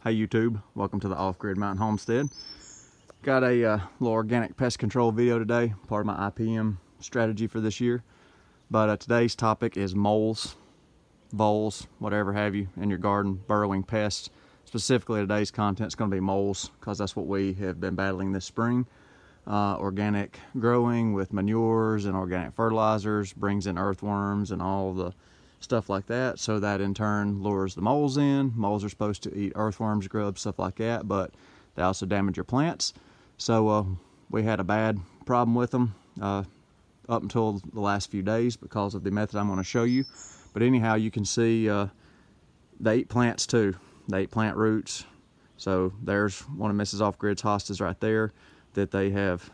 Hey YouTube, welcome to the Off-Grid Mountain Homestead. Got a little organic pest control video today, part of my IPM strategy for this year. But today's topic is moles, voles, whatever have you in your garden, burrowing pests. Specifically today's content is going to be moles because that's what we have been battling this spring. Organic growing with manures and organic fertilizers brings in earthworms and all the stuff like that, so that in turn lures the moles in. Moles are supposed to eat earthworms, grubs, stuff like that, but they also damage your plants. So we had a bad problem with them up until the last few days because of the method I'm going to show you. But anyhow, you can see they eat plants too. They eat plant roots. So there's one of Mrs. Off-Grid's hostas right there that they have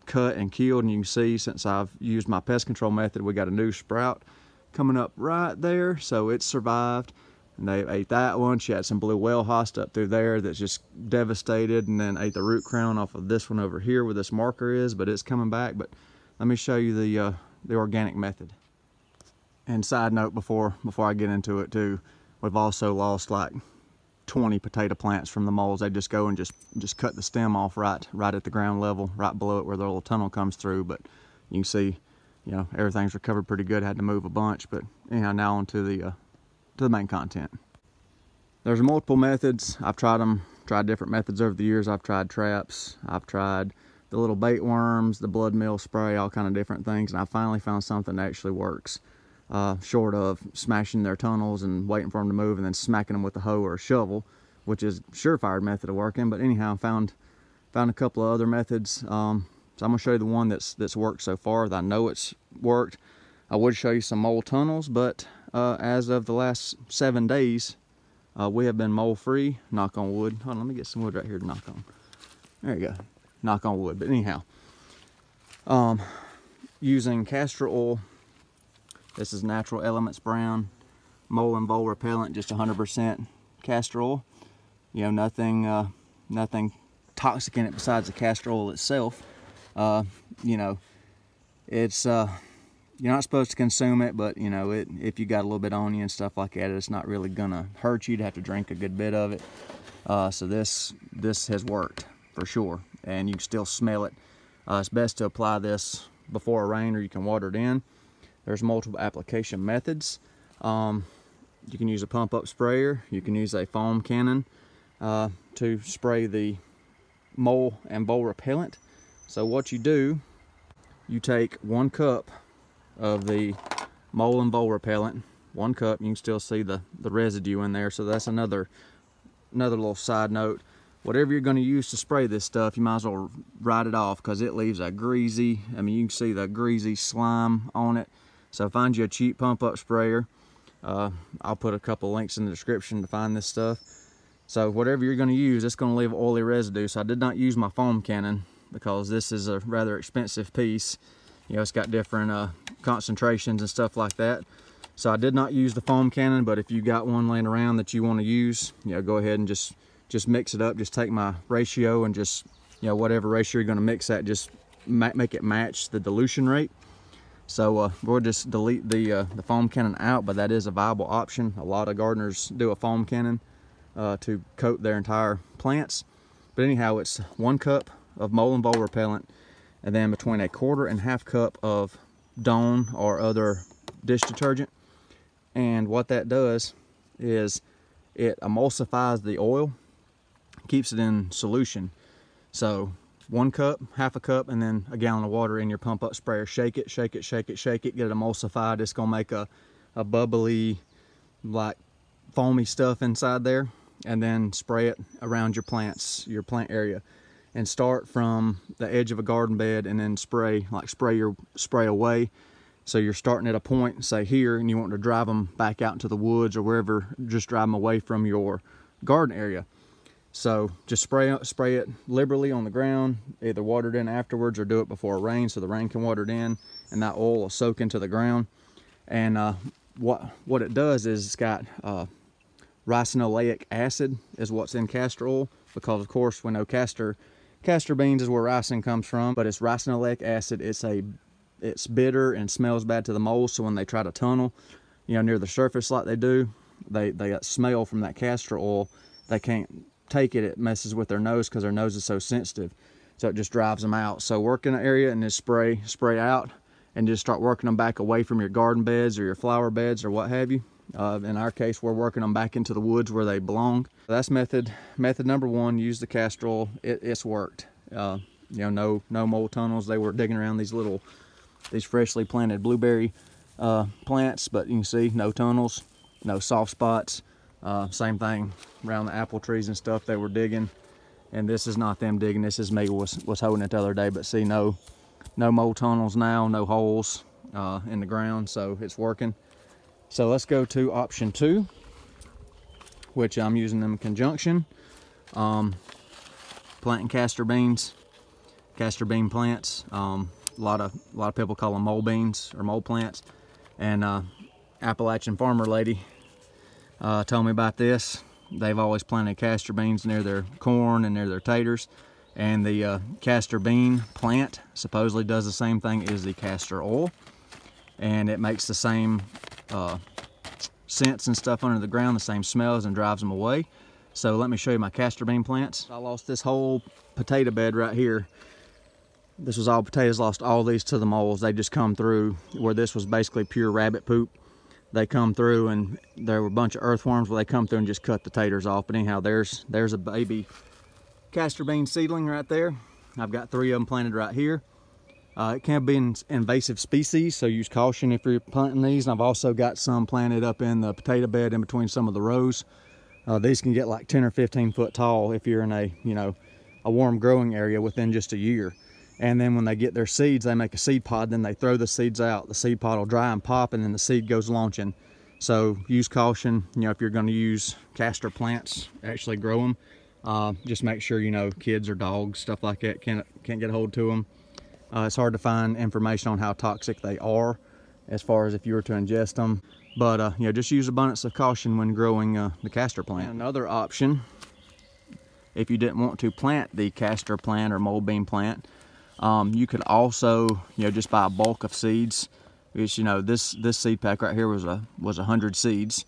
cut and killed, and you can see since I've used my pest control method, we got a new sprout coming up right there, so it survived. And they ate that one. She had some blue whale hosta up through there that's just devastated, and then ate the root crown off of this one over here where this marker is, but it's coming back. But let me show you the organic method. And side note before I get into it too, we've also lost like 20 potato plants from the moles. They just go and just cut the stem off right at the ground level, right below it where the little tunnel comes through. But you can see, you know, everything's recovered pretty good. Had to move a bunch, but anyhow, now on to the main content. There's multiple methods. I've tried different methods over the years. I've tried traps, I've tried the little bait worms, the blood meal spray, all kind of different things, and I finally found something that actually works. Short of smashing their tunnels and waiting for them to move and then smacking them with a hoe or a shovel, which is a surefire method of working. But anyhow, found a couple of other methods. So I'm going to show you the one that's worked so far, that I know it's worked. I would show you some mole tunnels, but as of the last 7 days, we have been mole free, knock on wood. Hold on, let me get some wood right here to knock on. There you go, knock on wood. But anyhow, using castor oil, this is Natural Elements Brown, mole and vole repellent, just 100% castor oil. You know, nothing toxic in it besides the castor oil itself. You know, it's you're not supposed to consume it, but you know, if you got a little bit on you and stuff like that, it's not really gonna hurt you. You'd have to drink a good bit of it. So this has worked for sure, and you can still smell it. It's best to apply this before a rain, or you can water it in. There's multiple application methods. You can use a pump up sprayer. You can use a foam cannon to spray the mole and vole repellent. So what you do, you take 1 cup of the mole and vole repellent, 1 cup. You can still see the residue in there, so that's another little side note. Whatever you're going to use to spray this stuff, you might as well write it off, because it leaves a greasy, I mean, you can see the greasy slime on it. So find you a cheap pump up sprayer. I'll put a couple links in the description to find this stuff. So whatever you're going to use, it's going to leave oily residue. So I did not use my foam cannon, because this is a rather expensive piece. You know, it's got different concentrations and stuff like that. So I did not use the foam cannon, but if you got one laying around that you want to use, you know, go ahead and just mix it up. Just take my ratio and just, you know, whatever ratio you're going to mix at, just make it match the dilution rate. So we'll just delete the foam cannon out, but that is a viable option. A lot of gardeners do a foam cannon to coat their entire plants. But anyhow, it's 1 cup of mole and vole repellent, and then between 1/4 and 1/2 cup of Dawn or other dish detergent. And what that does is it emulsifies the oil, keeps it in solution. So 1 cup, 1/2 cup, and then a gallon of water in your pump up sprayer. Shake it, shake it, shake it, shake it, get it emulsified. It's gonna make a bubbly, like foamy stuff inside there, and then spray it around your plants, your plant area. And start from the edge of a garden bed, and then spray away. So you're starting at a point, say here, and you want to drive them back out into the woods or wherever, just drive them away from your garden area. So just spray it liberally on the ground, either water it in afterwards or do it before a rain so the rain can water it in, and that oil will soak into the ground. And what it does is it's got ricinoleic acid is what's in castor oil, because of course we know castor beans is where ricin comes from, but it's ricinoleic acid. It's bitter and smells bad to the moles, so when they try to tunnel, you know, near the surface like they do, they got smell from that castor oil, they can't take it. It messes with their nose because their nose is so sensitive. So it just drives them out. So work in an area and just spray out, and just start working them back away from your garden beds or your flower beds or what have you. In our case, we're working them back into the woods where they belong. That's method number one. Use the castor oil. It's worked. You know, no mole tunnels. They were digging around these freshly planted blueberry plants, but you can see no tunnels, no soft spots. Same thing around the apple trees and stuff. They were digging, and this is not them digging. This is me was holding it the other day. But see, no mole tunnels now, no holes in the ground. So it's working. So let's go to option 2, which I'm using them in conjunction. Planting castor bean plants. A lot of people call them mole beans or mole plants. And Appalachian farmer lady told me about this. They've always planted castor beans near their corn and near their taters. And the castor bean plant supposedly does the same thing as the castor oil. And it makes the same scents and stuff under the ground, the same smells, and drives them away. So let me show you my castor bean plants. I lost this whole potato bed right here. This was all potatoes. Lost all these to the moles. They just come through where this was basically pure rabbit poop. They come through, and there were a bunch of earthworms where they come through and just cut the taters off. But anyhow, there's a baby castor bean seedling right there. I've got 3 of them planted right here. It can be an invasive species, so use caution if you're planting these. And I've also got some planted up in the potato bed in between some of the rows. These can get like 10 or 15 foot tall if you're in a warm growing area within just a year. And then when they get their seeds, they make a seed pod, then they throw the seeds out. The seed pod will dry and pop, and then the seed goes launching. So use caution, if you're going to use castor plants, actually grow them. Just make sure, kids or dogs, stuff like that, can't get a hold to them. It's hard to find information on how toxic they are as far as if you were to ingest them. But, just use abundance of caution when growing the castor plant. And another option, if you didn't want to plant the castor plant or mole bean plant, you could also, just buy a bulk of seeds. Which, this seed pack right here was 100 seeds.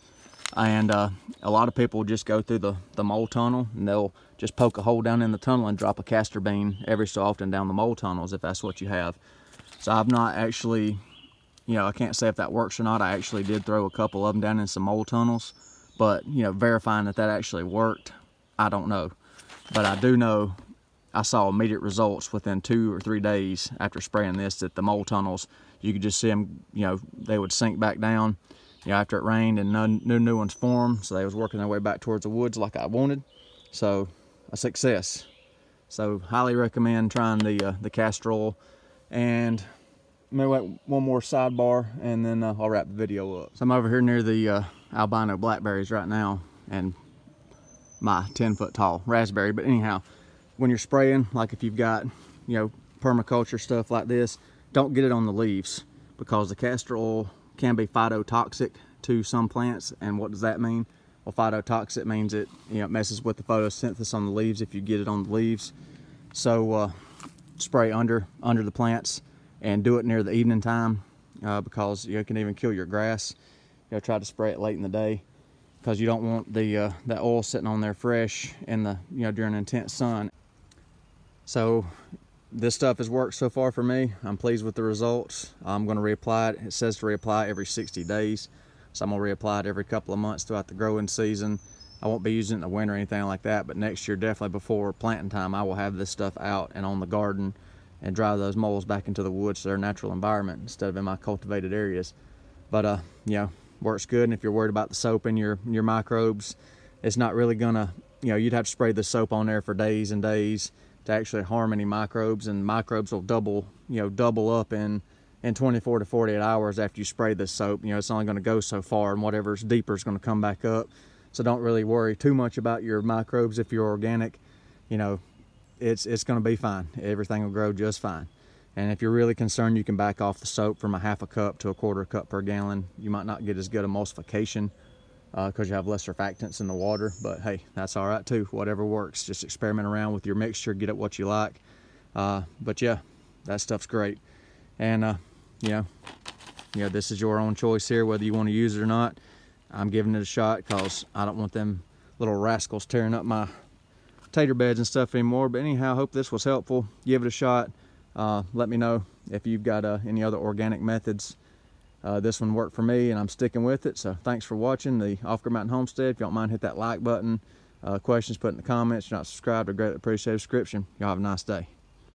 And a lot of people just go through the mole tunnel, and they'll just poke a hole down in the tunnel and drop a castor bean every so often down the mole tunnels, if that's what you have. So I've not actually, I can't say if that works or not. I actually did throw a couple of them down in some mole tunnels, but verifying that actually worked, I don't know. But I do know I saw immediate results within 2 or 3 days after spraying this, that the mole tunnels, you could just see them, they would sink back down, after it rained, and new ones formed. So they was working their way back towards the woods like I wanted. So a success. So highly recommend trying the castor oil. And maybe one more sidebar, and then I'll wrap the video up. So I'm over here near the albino blackberries right now, and my 10-foot tall raspberry. But anyhow, when you're spraying, like if you've got, permaculture stuff like this, don't get it on the leaves, because the castor oil can be phytotoxic to some plants. And what does that mean? Well, phytotoxic means it messes with the photosynthesis on the leaves if you get it on the leaves. So spray under the plants, and do it near the evening time, because it can even kill your grass. Try to spray it late in the day, because you don't want that oil sitting on there fresh in the during intense sun. So this stuff has worked so far for me. I'm pleased with the results. I'm going to reapply it. It says to reapply every 60 days. So I'm going to reapply it every couple of months throughout the growing season. I won't be using it in the winter or anything like that, but next year, definitely before planting time, I will have this stuff out and on the garden, and drive those moles back into the woods to their natural environment instead of in my cultivated areas. But works good. And if you're worried about the soap in your microbes, it's not really gonna, you'd have to spray the soap on there for days and days to actually harm any microbes, and microbes will double up in 24 to 48 hours after you spray this soap. It's only going to go so far, and whatever's deeper is going to come back up. So don't really worry too much about your microbes if you're organic. It's going to be fine. Everything will grow just fine. And if you're really concerned, you can back off the soap from a ½ cup to a ¼ cup per gallon. You might not get as good emulsification because you have less surfactants in the water, but hey, that's all right too. Whatever works. Just experiment around with your mixture, get it what you like. But yeah, that stuff's great. And this is your own choice here, whether you want to use it or not. I'm giving it a shot because I don't want them little rascals tearing up my tater beds and stuff anymore. But anyhow, I hope this was helpful. Give it a shot. Let me know if you've got any other organic methods. This one worked for me and I'm sticking with it. So thanks for watching the Off-Grid Mountain Homestead. If you don't mind, hit that like button. Questions, put in the comments. If you're not subscribed, I'd greatly appreciate a subscription. Y'all have a nice day.